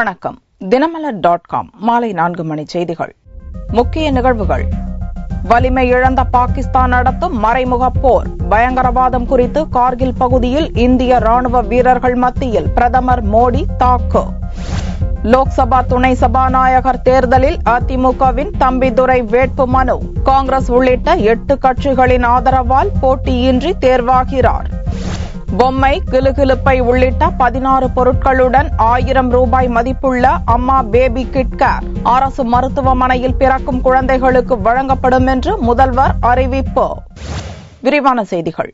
வணக்கம். தினமலர்.com மாலை 4 மணி செய்திகள். முக்கிய நிகழ்வுகள். வலிமை இழந்த பாகிஸ்தான் நடத்தும் மறைமுக போர். பயங்கரவாதம் குறித்து கார்கில் பகுதியில் இந்திய ராணுவ வீரர்கள் மத்தியில் பிரதமர் மோடி தாக்கு. லோக்சபா துணை சபாநாயகர் தேர்தலில் அதிமுகவின் தம்பிதுரை வேட்பு மனு. காங்கிரஸ் உள்ளிட்ட 8 கட்சிகளின் ஆதரவால் போட்டியின்றி தேர்வாகிறார். பொம்மை, கிலுகிலுப்பை உள்ளிட்ட 16 பொருட்களுடன் 1000 ரூபாய் மதிப்புள்ள அம்மா பேபி கிட் கேர் அரசு மருத்துவமனையில் பிறக்கும் குழந்தைகளுக்கு வழங்கப்படும் என்று முதல்வர் அறிவிப்பு. விரிவான செய்திகள்.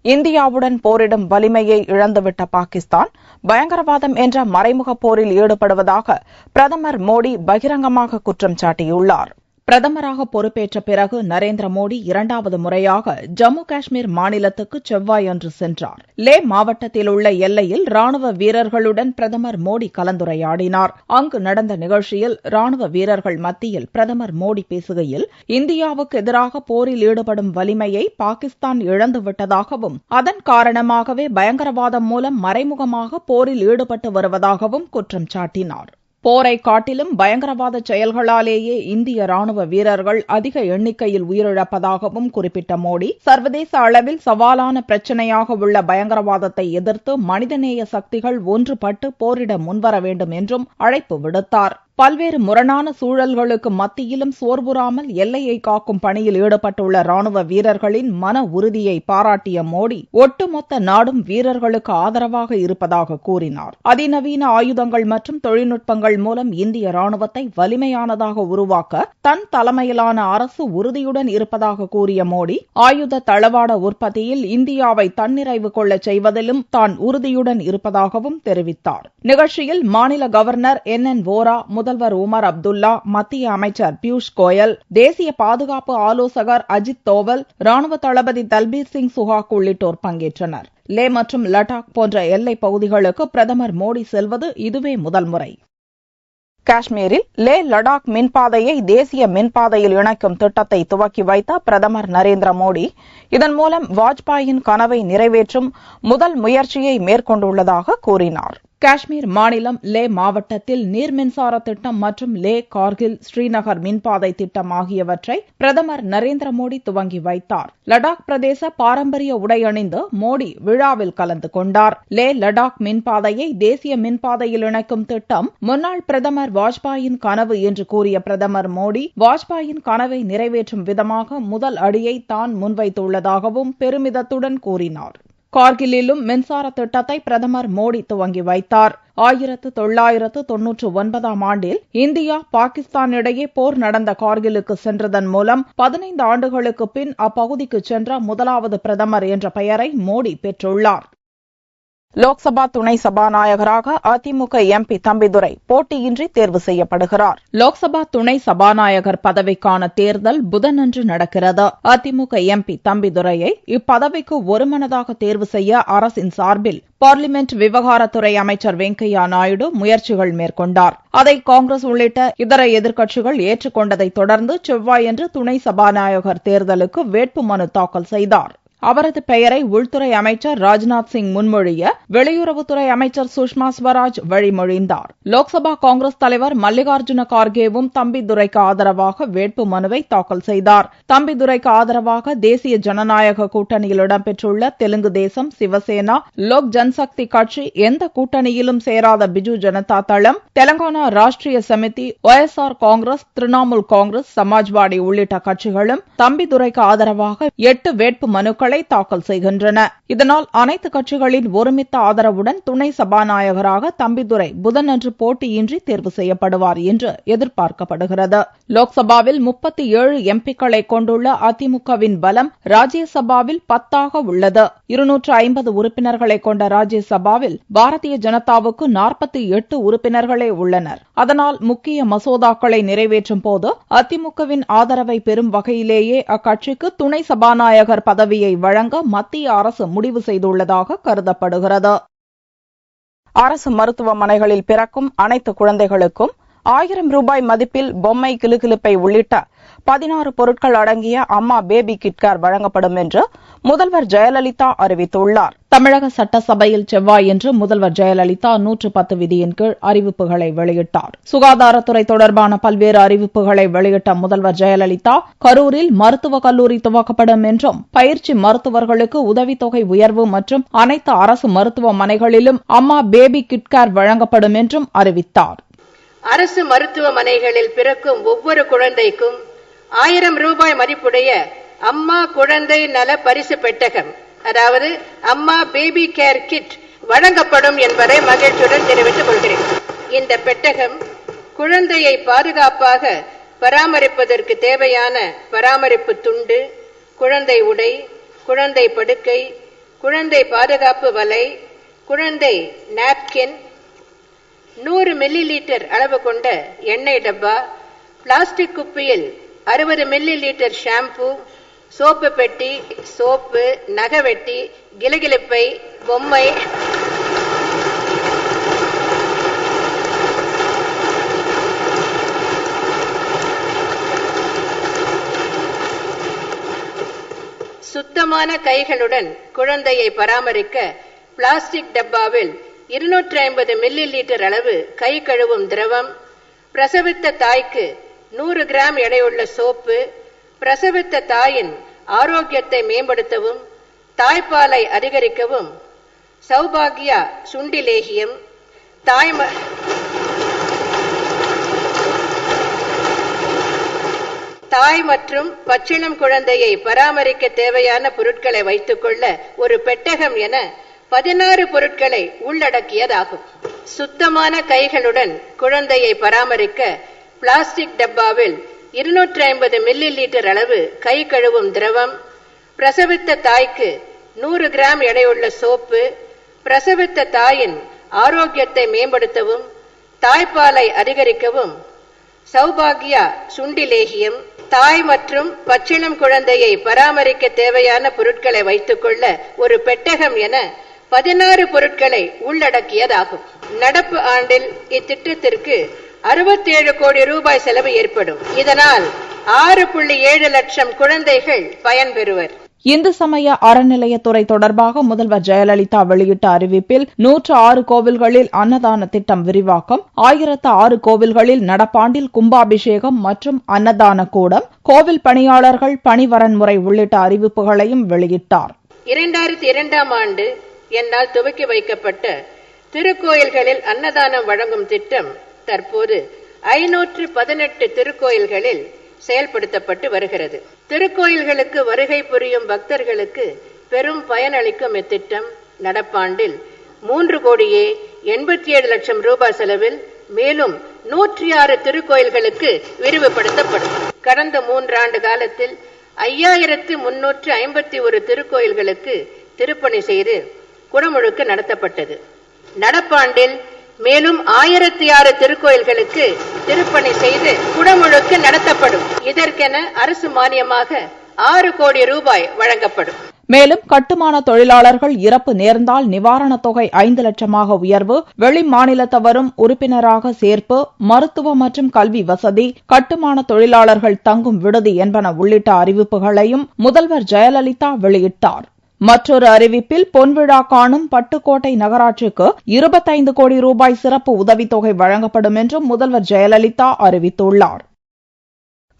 இந்தியாவுடன் போரிடும் வலிமையை இழந்துவிட்ட பாகிஸ்தான் பயங்கரவாதம் என்ற மறைமுக போரில் ஈடுபடுவதாக பிரதமர் மோடி பகிரங்கமாக குற்றம் சாட்டியுள்ளார். பிரதமராக பொறுப்பேற்ற பிறகு நரேந்திர மோடி 2வது முறையாக ஜம்மு காஷ்மீர் மாநிலத்துக்கு செவ்வாயன்று சென்றார். லே மாவட்டத்தில் உள்ள எல்லையில் ராணுவ வீரர்களுடன் பிரதமர் மோடி கலந்துரையாடினார். அங்கு நடந்த நிகழ்ச்சியில் ராணுவ வீரர்கள் மத்தியில் பிரதமர் மோடி பேசுகையில், இந்தியாவுக்கு எதிராக போரில் ஈடுபடும் வலிமையை பாகிஸ்தான் இழந்துவிட்டதாகவும் அதன் காரணமாகவே பயங்கரவாதம் மூலம் மறைமுகமாக போரில் ஈடுபட்டு வருவதாகவும் குற்றம் சாட்டினார். போரை காட்டிலும் பயங்கரவாத செயல்களாலேயே இந்திய ராணுவ வீரர்கள் அதிக எண்ணிக்கையில் உயிரிழப்பதாகவும் குறிப்பிட்ட மோடி, சர்வதேச அளவில் சவாலான பிரச்சினையாக உள்ள பயங்கரவாதத்தை எதிர்த்து மனிதநேய சக்திகள் ஒன்றுபட்டு போரிட முன்வர வேண்டும் என்றும் அழைப்பு விடுத்தார். பல்வேறு முரணான சூழல்களுக்கு மத்தியிலும் சோர்வுறாமல் எல்லையை காக்கும் பணியில் ஈடுபட்டுள்ள ராணுவ வீரர்களின் மன உறுதியை பாராட்டிய மோடி, ஒட்டுமொத்த நாடும் வீரர்களுக்கு ஆதரவாக இருப்பதாக கூறினார். அதிநவீன ஆயுதங்கள் மற்றும் தொழில்நுட்பங்கள் மூலம் இந்திய ராணுவத்தை வலிமையானதாக உருவாக்க தன் தலைமையிலான அரசு உறுதியுடன் இருப்பதாக கூறிய மோடி, ஆயுத தளவாட உற்பத்தியில் இந்தியாவை தன்னிறைவு கொள்ள செய்வதிலும் தான் உறுதியுடன் இருப்பதாகவும் தெரிவித்தார். நிகழ்ச்சியில் மாநில கவர்னர் NN வோரா, முதல்வர் உமர் அப்துல்லா, மத்திய அமைச்சர் பியூஷ் கோயல், தேசிய பாதுகாப்பு ஆலோசகர் அஜித் தோவல், ராணுவ தளபதி தல்பீர் சிங் சுஹாக் உள்ளிட்டோர் பங்கேற்றனர். லே மற்றும் லடாக் போன்ற எல்லைப் பகுதிகளுக்கு பிரதமர் மோடி செல்வது இதுவே முதல் முறை. காஷ்மீரில் லே லடாக் மின்பாதையை தேசிய மின்பாதையில் இணைக்கும் திட்டத்தை துவக்கி வைத்த பிரதமர் நரேந்திர மோடி, இதன் மூலம் வாஜ்பாயின் கனவை நிறைவேற்றும் முதல் முயற்சியை மேற்கொண்டுள்ளதாக கூறினார். காஷ்மீர் மாநிலம் லே மாவட்டத்தில் நீர் மின்சார திட்டம் மற்றும் லே கார்கில் ஸ்ரீநகர் மின்பாதை திட்டம் ஆகியவற்றை பிரதமர் நரேந்திர மோடி துவங்கி வைத்தார். லடாக் பிரதேச பாரம்பரிய உடை அணிந்து மோடி விழாவில் கலந்து கொண்டார். லே லடாக் மின்பாதையை தேசிய மின்பாதையில் இணைக்கும் திட்டம் முன்னாள் பிரதமர் வாஜ்பாயின் கனவு என்று கூறிய பிரதமர் மோடி, வாஜ்பாயின் கனவை நிறைவேற்றும் விதமாக முதல் அடியை தான் முன்வைத்துள்ளதாகவும் பெருமிதத்துடன் கூறினார். கார்கிலிலும் மின்சார திட்டத்தை பிரதமர் மோடி துவங்கி வைத்தார். 1999ஆம் ஆண்டில் இந்தியா பாகிஸ்தான் இடையே போர் நடந்த கார்கிலுக்கு சென்றதன் மூலம் 15 ஆண்டுகளுக்கு பின் அப்பகுதிக்கு சென்ற முதலாவது பிரதமர் என்ற பெயரை மோடி பெற்றுள்ளார். லோக்சபா துணை சபாநாயகராக அதிமுக MP தம்பிதுரை போட்டியின்றி தேர்வு செய்யப்படுகிறார். லோக்சபா துணை சபாநாயகர் பதவிக்கான தேர்தல் புதனன்று நடக்கிறது. அதிமுக MP தம்பிதுரையை இப்பதவிக்கு ஒருமனதாக தேர்வு செய்ய அரசின் சார்பில் பார்லிமென்ட் விவகாரத்துறை அமைச்சர் வெங்கையா நாயுடு முயற்சிகள் மேற்கொண்டார். அதை காங்கிரஸ் உள்ளிட்ட இதர எதிர்க்கட்சிகள் ஏற்றுக்கொண்டதைத் தொடர்ந்து செவ்வாயன்று துணை சபாநாயகர் தேர்தலுக்கு வேட்புமனு தாக்கல் செய்தார். அவரது பெயரை உள்துறை அமைச்சர் ராஜ்நாத் சிங் முன்மொழிய வெளியுறவுத்துறை அமைச்சர் சுஷ்மா ஸ்வராஜ் வழிமொழிந்தார். லோக்சபா காங்கிரஸ் தலைவர் மல்லிகார்ஜுன கார்கேவும் தம்பிதுரைக்கு ஆதரவாக வேட்பு மனுவை தாக்கல் செய்தார். தம்பிதுரைக்கு ஆதரவாக தேசிய ஜனநாயக கூட்டணியில் இடம்பெற்றுள்ள தெலுங்கு தேசம், சிவசேனா, லோக் ஜன்சக்தி கட்சி, எந்த கூட்டணியிலும் சேராத பிஜு ஜனதா தளம், தெலங்கானா ராஷ்டிரிய சமிதி, OSR காங்கிரஸ், திரிணாமுல் காங்கிரஸ், சமாஜ்வாடி உள்ளிட்ட கட்சிகளும் தம்பிதுரைக்கு ஆதரவாக 8 வேட்பு மனுக்கள் தாக்கல் செய்கின்றன. இதனால் அனைத்து கட்சிகளின் ஒருமித்த ஆதரவுடன் துணை சபாநாயகராக தம்பிதுரை புதனன்று போட்டியின்றி தேர்வு செய்யப்படுவார் என்று எதிர்பார்க்கப்படுகிறது. லோக்சபாவில் 37 MPக்களை கொண்டுள்ள அதிமுகவின் பலம் ராஜ்யசபாவில் 10 உள்ளது. 250 உறுப்பினர்களை கொண்ட ராஜ்யசபாவில் பாரதிய ஜனதாவுக்கு 48 உறுப்பினர்களே உள்ளனர். அதனால் முக்கிய மசோதாக்களை நிறைவேற்றும் போது அதிமுகவின் ஆதரவை பெறும் வகையிலேயே அக்கட்சிக்கு துணை சபாநாயகர் பதவியை வழங்க மத்திய அரசு முடிவு செய்துள்ளதாக கருதப்படுகிறது. அரசு மருத்துவமனைகளில் பிறக்கும் அனைத்து குழந்தைகளுக்கும் 1000 ரூபாய் மதிப்பில் பொம்மை கிலுகிலுப்பை உள்ளிட்ட 16 பொருட்கள் அடங்கிய அம்மா பேபி கிட்கார் வழங்கப்படும் என்று முதல்வர் ஜெயலலிதா அறிவித்துள்ளார். தமிழக சட்டசபையில் செவ்வாயன்று முதல்வர் ஜெயலலிதா 110 விதியின் கீழ் அறிவிப்புகளை வெளியிட்டார். சுகாதாரத்துறை தொடர்பான பல்வேறு அறிவிப்புகளை வெளியிட்ட முதல்வர் ஜெயலலிதா கரூரில் மருத்துவக் கல்லூரி துவக்கப்படும் என்றும் பயிற்சி மருத்துவர்களுக்கு உதவித்தொகை உயர்வு மற்றும் அனைத்து அரசு மருத்துவமனைகளிலும் அம்மா பேபி கிட்கார் வழங்கப்படும் என்றும் அறிவித்தார். அரசு மருத்துவமனைகளில் பிறக்கும் ஒவ்வொரு குழந்தைக்கும் 1000 ரூபாய் மதிப்புடைய அம்மா குழந்தை நல பரிசு பெட்டகம், அதாவது அம்மா பேபி கேர் கிட் வழங்கப்படும் என்பதை மகிழ்ச்சியுடன் தெரிவித்துக் கொள்கிறேன். இந்த பெட்டகம் குழந்தையை பாதுகாப்பாக பராமரிப்பதற்கு தேவையான பராமரிப்பு துண்டு, குழந்தை உடை, குழந்தை படுக்கை, குழந்தை பாதுகாப்பு வலை, குழந்தை நாப்கின், 100 மில்லி லிட்டர் அளவு கொண்ட எண்ணெய் டப்பா, பிளாஸ்டிக் குப்பியில் 60 மில்லி லிட்டர் ஷாம்பு, சோப்பு பெட்டி, சோப்பு, நகவெட்டி, கிலுகிலுப்பை, பொம்மை, சுத்தமான கைகளுடன் குழந்தையை பராமரிக்க பிளாஸ்டிக் டப்பாவில் 250 மில்லி லிட்டர் அளவு கை கழுவும் திரவம், பிரசவித்த தாய்க்கு 100 கிராம் எடையுள்ள சோப்பு, பிரசவித்த தாயின் ஆரோக்கியத்தை மேம்படுத்தவும் தாய்ப்பாலை அதிகரிக்கவும் சௌபாகியா சுண்டி லேகியம், தாய் மற்றும் பச்சிளம் குழந்தையை பராமரிக்க தேவையான பொருட்களை வைத்துக் கொள்ள ஒரு பெட்டகம் என 16 பொருட்களை உள்ளடக்கியதாகும். சுத்தமான கைகளுடன் குழந்தையை பராமரிக்க பிளாஸ்டிக் டப்பாவில் 250 மில்லி லிட்டர் அளவு கை கழுவும் திரவம், பிரசவித்த தாய்க்கு 100 கிராம் எடையுள்ள சோப்பு, பிரசவித்த தாயின் ஆரோக்கியத்தை மேம்படுத்தவும் தாய்ப்பாலை அதிகரிக்கவும் சௌபாகியா சுண்டி லேகியம், தாய் மற்றும் பச்சிளம் குழந்தையை பராமரிக்க தேவையான பொருட்களை வைத்துக் கொள்ள ஒரு பெட்டகம் என 16 பொருட்களை உள்ளடக்கியதாகும். நடப்பு ஆண்டில் இத்திட்டத்திற்கு 67 கோடி ரூபாய் செலவு ஏற்படும். இதனால் 6.7 லட்சம் குழந்தைகள் பயன்பெறுவர். இந்து சமய அறநிலையத்துறை தொடர்பாக முதல்வர் ஜெயலலிதா வெளியிட்ட அறிவிப்பில் 106 கோவில்களில் அன்னதான திட்டம் விரிவாக்கம், 1006 கோவில்களில் நடப்பாண்டில் கும்பாபிஷேகம் மற்றும் அன்னதான கூடம், கோவில் பணியாளர்கள் பணிவரன்முறை உள்ளிட்ட அறிவிப்புகளையும் வெளியிட்டார். 2002ஆம் ஆண்டு என்னால் துவக்கி வைக்கப்பட்ட திருக்கோயில்களில் அன்னதானம் வழங்கும் திட்டம் தற்போது 518 திருக்கோயில்களில் செயல்படுத்தப்பட்டு வருகிறது. திருக்கோயில்களுக்கு வருகை புரியும் பக்தர்களுக்கு பெரும் பயனளிக்கும் இத்திட்டம் நடப்பாண்டில் 3,87 லட்சம் ரூபாய் செலவில் மேலும் 106 திருக்கோயில்களுக்கு விரிவுபடுத்தப்படும். கடந்த 3 ஆண்டு காலத்தில் 5351 திருக்கோயில்களுக்கு திருப்பணி செய்து குடமுழுக்கு நடத்தப்பட்டது. நடப்பாண்டில் மேலும் 1006 திருக்கோயில்களுக்கு திருப்பணி செய்து குடமுழுக்கு நடத்தப்படும். இதற்கென அரசு மானியமாக 6 கோடி ரூபாய் வழங்கப்படும். மேலும் கட்டுமான தொழிலாளர்கள் இறப்பு நேர்ந்தால் நிவாரணத் தொகை 5 லட்சமாக உயர்வு, வெளி மாநிலத்தவரும் உறுப்பினராக சேர்ப்பு, மருத்துவ மற்றும் கல்வி வசதி, கட்டுமான தொழிலாளர்கள் தங்கும் விடுதி என்பன உள்ளிட்ட அறிவிப்புகளையும் முதல்வர் ஜெயலலிதா வெளியிட்டார். மற்றொரு அறிவிப்பில் பொன்விழா காணும் பட்டுக்கோட்டை நகராட்சிக்கு 25 கோடி ரூபாய் சிறப்பு உதவித்தொகை வழங்கப்படும் என்றும் முதல்வர் ஜெயலலிதா அறிவித்துள்ளார்.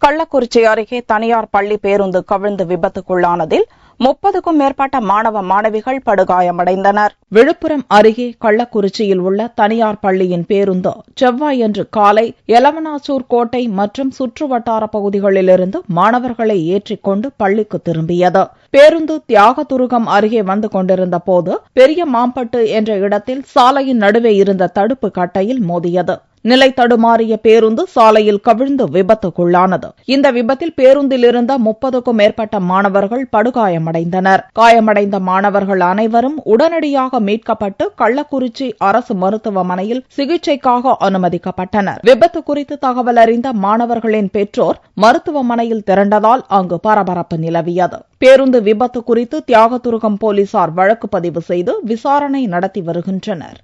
கள்ளக்குறிச்சி அருகே தனியார் பள்ளி பேருந்து கவிழ்ந்து விபத்துக்குள்ளானதில் 30க்கும் மேற்பட்ட மாணவ மாணவிகள் படுகாயமடைந்தனர். விழுப்புரம் அருகே கள்ளக்குறிச்சியில் உள்ள தனியார் பள்ளியின் பேருந்து செவ்வாயன்று காலை எலவனாசூர் கோட்டை மற்றும் சுற்றுவட்டார பகுதிகளிலிருந்து மாணவர்களை ஏற்றிக்கொண்டு பள்ளிக்கு திரும்பியது. பேருந்து தியாகதுருகம் அருகே வந்து கொண்டிருந்த போது பெரிய மாம்பட்டு என்ற இடத்தில் சாலையின் நடுவே இருந்த தடுப்பு கட்டையில் மோதியது. நிலை தடுமாறிய பேருந்து சாலையில் கவிழ்ந்து விபத்துக்குள்ளானது. இந்த விபத்தில் பேருந்தில் இருந்த 30க்கும் மேற்பட்ட மாணவர்கள் படுகாயமடைந்தனர். காயமடைந்த மாணவர்கள் அனைவரும் உடனடியாக மீட்கப்பட்டு கள்ளக்குறிச்சி அரசு மருத்துவமனையில் சிகிச்சைக்காக அனுமதிக்கப்பட்டனர். விபத்து குறித்து தகவல் அறிந்த மாணவர்களின் பெற்றோர் மருத்துவமனையில் திரண்டதால் அங்கு பரபரப்பு நிலவியது. பேருந்து விபத்து குறித்து தியாகதுருகம் போலீசார் வழக்கு பதிவு செய்து விசாரணை நடத்தி வருகின்றனர்.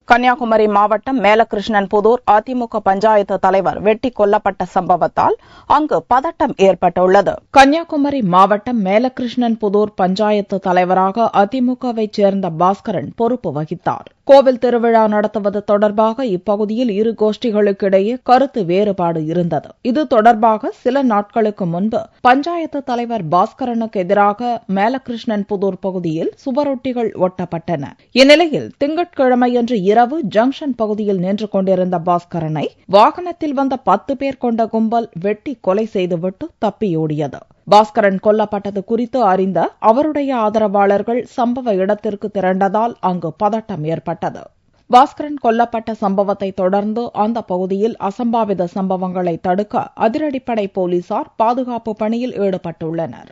கன்னியாகுமரி மாவட்டம் மேலகிருஷ்ணன்புதூர் அதிமுக பஞ்சாயத்து தலைவர் வெட்டி கொல்லப்பட்ட சம்பவத்தால் அங்கு பதட்டம் ஏற்பட்டுள்ளது. கன்னியாகுமரி மாவட்டம் மேலகிருஷ்ணன்புதூர் பஞ்சாயத்து தலைவராக அதிமுகவைச் சேர்ந்த பாஸ்கரன் பொறுப்பு வகித்தார். கோவில் திருவிழா நடத்துவது தொடர்பாக இப்பகுதியில் இரு கோஷ்டிகளுக்கிடையே கருத்து வேறுபாடு இருந்தது. இது தொடர்பாக சில நாட்களுக்கு முன்பு பஞ்சாயத்து தலைவர் பாஸ்கரனுக்கு எதிராக மேலகிருஷ்ணன்புதூர் பகுதியில் சுவரொட்டிகள் ஒட்டப்பட்டன. இந்நிலையில் திங்கட்கிழமையன்று இரவு ஜங்ஷன் பகுதியில் நின்று கொண்டிருந்த பாஸ்கரனை வாகனத்தில் வந்த 10 பேர் கொண்ட கும்பல் வெட்டி கொலை செய்துவிட்டு தப்பியோடியது. பாஸ்கரன் கொல்லப்பட்டது குறித்து அறிந்த அவருடைய ஆதரவாளர்கள் சம்பவ இடத்திற்கு திரண்டதால் அங்கு பதட்டம் ஏற்பட்டது. பாஸ்கரன் கொல்லப்பட்ட சம்பவத்தை தொடர்ந்து அந்த பகுதியில் அசம்பாவித சம்பவங்களை தடுக்க அதிரடிப்படை போலீசார் பாதுகாப்பு பணியில் ஈடுபட்டுள்ளனர்.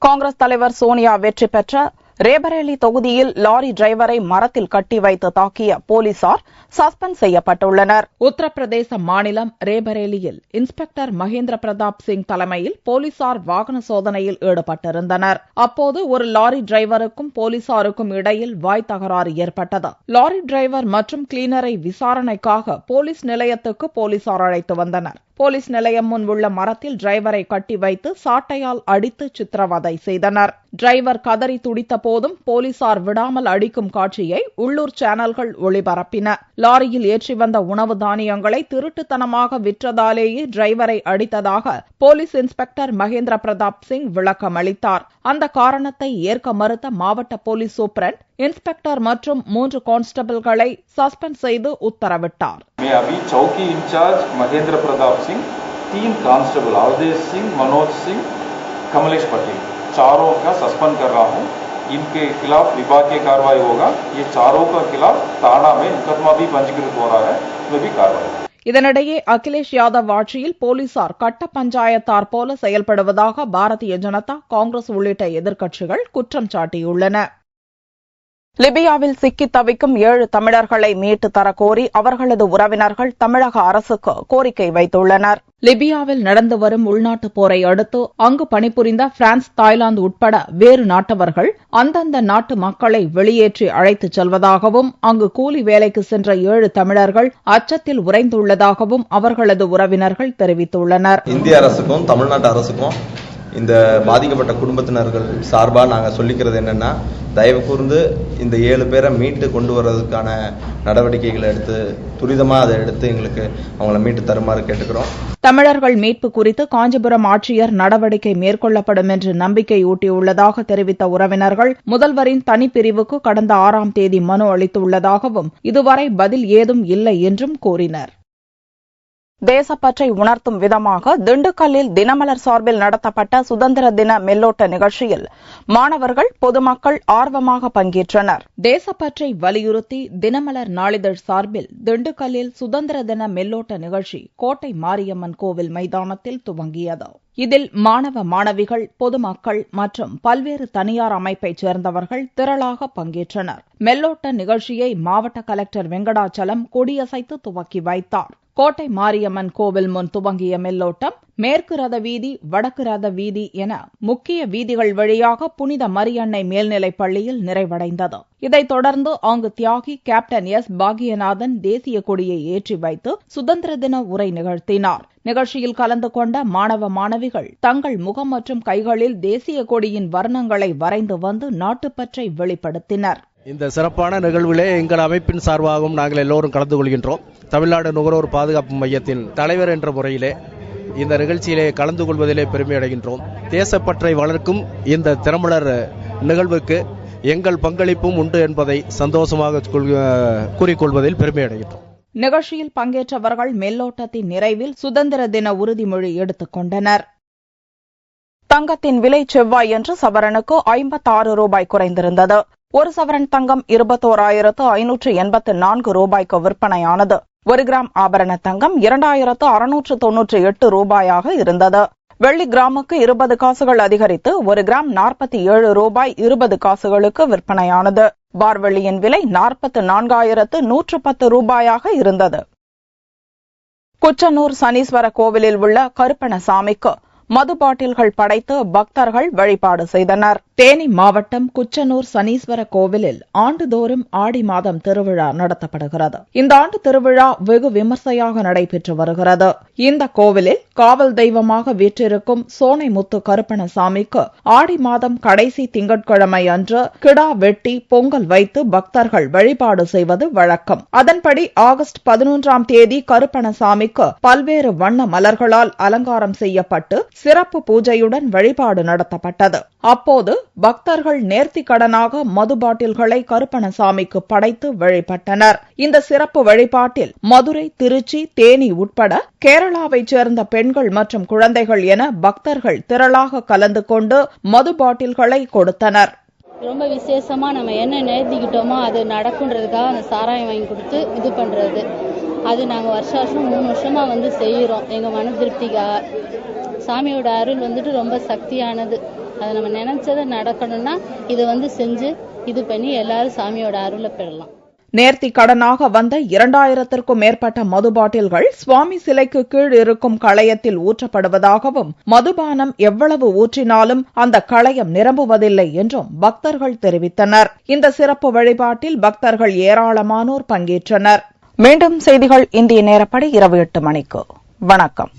காங்கிரஸ் தலைவர் சோனியா வெற்றி பெற்ற ரேபரேலி தொகுதியில் லாரி டிரைவரை மரத்தில் கட்டி வைத்து தாக்கிய போலீசார் சஸ்பெண்ட் செய்யப்பட்டுள்ளனர். உத்தரப்பிரதேச மாநிலம் ரேபரேலியில் இன்ஸ்பெக்டர் மகேந்திர பிரதாப் சிங் தலைமையில் போலீசார் வாகன சோதனையில் ஈடுபட்டிருந்தனர். அப்போது ஒரு லாரி டிரைவருக்கும் போலீசாருக்கும் இடையில் வாய் தகராறு ஏற்பட்டது. லாரி டிரைவர் மற்றும் கிளீனரை விசாரணைக்காக போலீஸ் நிலையத்துக்கு போலீசார் அழைத்து வந்தனர். போலீஸ் நிலையம் முன் உள்ள மரத்தில் டிரைவரை கட்டி வைத்து சாட்டையால் அடித்து சித்திரவதை செய்தனர். டிரைவர் கதறி துடித்த போதும் போலீசார் விடாமல் அடிக்கும் காட்சியை உள்ளூர் சேனல்கள் ஒளிபரப்பின. லாரியில் ஏற்றி வந்த உணவு தானியங்களை திருட்டுத்தனமாக விற்றதாலேயே டிரைவரை அடித்ததாக போலீஸ் இன்ஸ்பெக்டர் மகேந்திர பிரதாப் சிங் விளக்கம் அளித்தார். அந்த காரணத்தை ஏற்க மறுத்த மாவட்ட போலீஸ் சூப்பரண்ட் இன்ஸ்பெக்டர் மற்றும் 3 கான்ஸ்டபிள்களை சஸ்பெண்ட் செய்து உத்தரவிட்டார். चौकी इंचार्ज महेंद्र प्रताप सिंह, 3 कांस्टेबल अवधेश सिंह, मनोज सिंह, कमलेश पटेल, चारों का सस्पेंड कर रहा हूं. इनके खिलाफ विभागीय कार्रवाई होगा. ये चारों के खिलाफ थाना में मुकदमा भी पंजीकृत हो रहा है, उसमें भी कार्रवाई. இதனிடையே அகிலேஷ் யாதவ் ஆட்சியில் போலீசார் கட்ட பஞ்சாயத்தார் போல செயல்படுவதாக பாரதிய ஜனதா, காங்கிரஸ் உள்ளிட்ட எதிர்க்கட்சிகள் குற்றம் சாட்டியுள்ளன. லிபியாவில் சிக்கி தவிக்கும் 7 தமிழர்களை மீட்டு தரக்கோரி அவர்களது உறவினர்கள் தமிழக அரசுக்கு கோரிக்கை வைத்துள்ளனர். லிபியாவில் நடந்து வரும் உள்நாட்டுப் போரை அடுத்து அங்கு பணிபுரிந்த பிரான்ஸ், தாய்லாந்து உட்பட வேறு நாட்டவர்கள் அந்தந்த நாட்டு மக்களை வெளியேற்றி அழைத்துச் செல்வதாகவும் அங்கு கூலி வேலைக்கு சென்ற 7 தமிழர்கள் அச்சத்தில் உறைந்துள்ளதாகவும் அவர்களது உறவினர்கள் தெரிவித்துள்ளனர். இந்திய அரசுக்கும் தமிழ்நாட்டு அரசுக்கும் இந்த பாதிக்கப்பட்ட குடும்பத்தினர்கள் சார்பாக நாங்கள் சொல்லிக்கிறது என்னன்னா, தயவு கூர்ந்து இந்த 7 பேரை மீட்டு கொண்டு வர்றதுக்கான நடவடிக்கைகளை எடுத்து துரிதமாக அதை எடுத்து எங்களுக்கு அவங்கள மீட்டு தருமாறு கேட்டுக்கிறோம். தமிழர்கள் மீட்பு குறித்து காஞ்சிபுரம் ஆட்சியர் நடவடிக்கை மேற்கொள்ளப்படும் என்று நம்பிக்கை ஊட்டியுள்ளதாக தெரிவித்த உறவினர்கள் முதல்வரின் தனிப்பிரிவுக்கு கடந்த 6ஆம் தேதி மனு அளித்துள்ளதாகவும் இதுவரை பதில் ஏதும் இல்லை என்றும் கூறினர். தேசப்பற்றை உணர்த்தும் விதமாக திண்டுக்கல்லில் தினமலர் சார்பில் நடத்தப்பட்ட சுதந்திர தின மெல்லோட்ட நிகழ்ச்சியில் மாணவர்கள், பொதுமக்கள் ஆர்வமாக பங்கேற்றனர். தேசப்பற்றை வலியுறுத்தி தினமலர் நாளிதழ் சார்பில் திண்டுக்கல்லில் சுதந்திர தின மெல்லோட்ட நிகழ்ச்சி கோட்டை மாரியம்மன் கோவில் மைதானத்தில் துவங்கியது. இதில் மாணவ மாணவிகள், பொதுமக்கள் மற்றும் பல்வேறு தனியார் அமைப்பைச் சேர்ந்தவர்கள் திரளாக பங்கேற்றனர். மெல்லோட்ட நிகழ்ச்சியை மாவட்ட கலெக்டர் வெங்கடாச்சலம் கொடியசைத்து துவக்கி வைத்தார். கோட்டை மாரியம்மன் கோவில் முன் துவங்கிய மெல்லோட்டம் மேற்கு ரத வீதி, வடக்கு ரத வீதி என முக்கிய வீதிகள் வழியாக புனித மரியன்னை மேல்நிலைப் பள்ளியில் நிறைவடைந்தது. இதைத் தொடர்ந்து அங்கு தியாகி கேப்டன் எஸ். பாக்யநாதன் தேசிய கொடியை ஏற்றி வைத்து சுதந்திர தின உரை நிகழ்த்தினார். நிகழ்ச்சியில் கலந்து கொண்ட மாணவ மாணவிகள் தங்கள் முகம் மற்றும் கைகளில் தேசிய கொடியின் வர்ணங்களை வரைந்து வந்து நாட்டுப்பற்றை வெளிப்படுத்தினர். இந்த சிறப்பான நிகழ்விலே எங்கள் அமைப்பின் சார்பாகவும் நாங்கள் எல்லோரும் கலந்து கொள்கின்றோம். தமிழ்நாடு நுகர்வோர் பாதுகாப்பு மையத்தின் தலைவர் என்ற முறையிலே இந்த நிகழ்ச்சியிலே கலந்து கொள்வதிலே பெருமை அடைகின்றோம். தேசப்பற்றை வளர்க்கும் இந்த தினமலர் நிகழ்வுக்கு எங்கள் பங்களிப்பும் உண்டு என்பதை சந்தோஷமாக கூறிக்கொள்வதில் பெருமை அடைகின்றோம். நிகழ்ச்சியில் பங்கேற்றவர்கள் மெல்லோட்டத்தின் நிறைவில் சுதந்திர தின உறுதிமொழி எடுத்துக் கொண்டனர். தங்கத்தின் விலை செவ்வாயன்று சவரனுக்கு 56 ரூபாய் குறைந்திருந்தது. ஒரு சவரன் தங்கம் 21,584 ரூபாய்க்கு விற்பனையானது. 1 கிராம் ஆபரண தங்கம் 2,698 ரூபாயாக இருந்தது. வெள்ளி கிராமுக்கு 20 காசுகள் அதிகரித்து 1 கிராம் 47 ரூபாய் 20 காசுகளுக்கு விற்பனையானது. பார்வெள்ளியின் விலை 44,110 ரூபாயாக இருந்தது. குச்சனூர் சனீஸ்வர கோவிலில் உள்ள கருப்பணசாமிக்கு மது பாட்டில்கள் படைத்து பக்தர்கள் வழிபாடு செய்தனர். தேனி மாவட்டம் குச்சனூர் சனீஸ்வர கோவிலில் ஆண்டுதோறும் ஆடி மாதம் திருவிழா நடத்தப்படுகிறது. இந்த ஆண்டு திருவிழா வெகு விமர்சையாக நடைபெற்று வருகிறது. இந்த கோவிலில் காவல் தெய்வமாக வீற்றிருக்கும் சோனைமுத்து கருப்பணசாமிக்கு ஆடி மாதம் கடைசி திங்கட்கிழமை அன்று கிடா வெட்டி பொங்கல் வைத்து பக்தர்கள் வழிபாடு செய்வது வழக்கம். அதன்படி ஆகஸ்ட் 11ஆம் தேதி கருப்பணசாமிக்கு பல்வேறு வண்ண மலர்களால் அலங்காரம் செய்யப்பட்டு சிறப்பு பூஜையுடன் வழிபாடு நடத்தப்பட்டது. அப்போது பக்தர்கள் நேர்த்திக் கடனாக மது பாட்டில்களை கருப்பணசாமிக்கு படைத்து வழிபட்டனர். இந்த சிறப்பு வழிபாட்டில் மதுரை, திருச்சி, தேனி உட்பட கேரளாவைச் சேர்ந்த பெண்கள் மற்றும் குழந்தைகள் என பக்தர்கள் திரளாக கலந்து கொண்டு மது பாட்டில்களை கொடுத்தனர். ரொம்ப விசேஷமா நம்ம என்ன நேர்த்திக்கிட்டோமோ அது நடக்குன்றதுக்காக அந்த சாராயம் வாங்கி கொடுத்து இது பண்றது. அது நாங்க வருஷம் 3 வருஷமா செய்யறோம் எங்க மன திருப்திக்காக. சாமியோட அருள் ரொம்ப சக்தியானது. அதை நம்ம நினைச்சதை நடக்கணும்னா இதை செஞ்சு இது பண்ணி எல்லாரும் சாமியோட அருளை பெறலாம். நேர்த்தி கடனாக வந்த 2000த்திற்கும் மேற்பட்ட மது பாட்டில்கள் சுவாமி சிலைக்கு கீழ் இருக்கும் களையத்தில் ஊற்றப்படுவதாகவும் மதுபானம் எவ்வளவு ஊற்றினாலும் அந்த களையம் நிரம்புவதில்லை என்றும் பக்தர்கள் தெரிவித்தனர். இந்த சிறப்பு வழிபாட்டில் பக்தர்கள் ஏராளமானோர் பங்கேற்றனர். மீண்டும் செய்திகள் இந்திய நேரப்படி இரவு 8 மணிக்கு. வணக்கம்.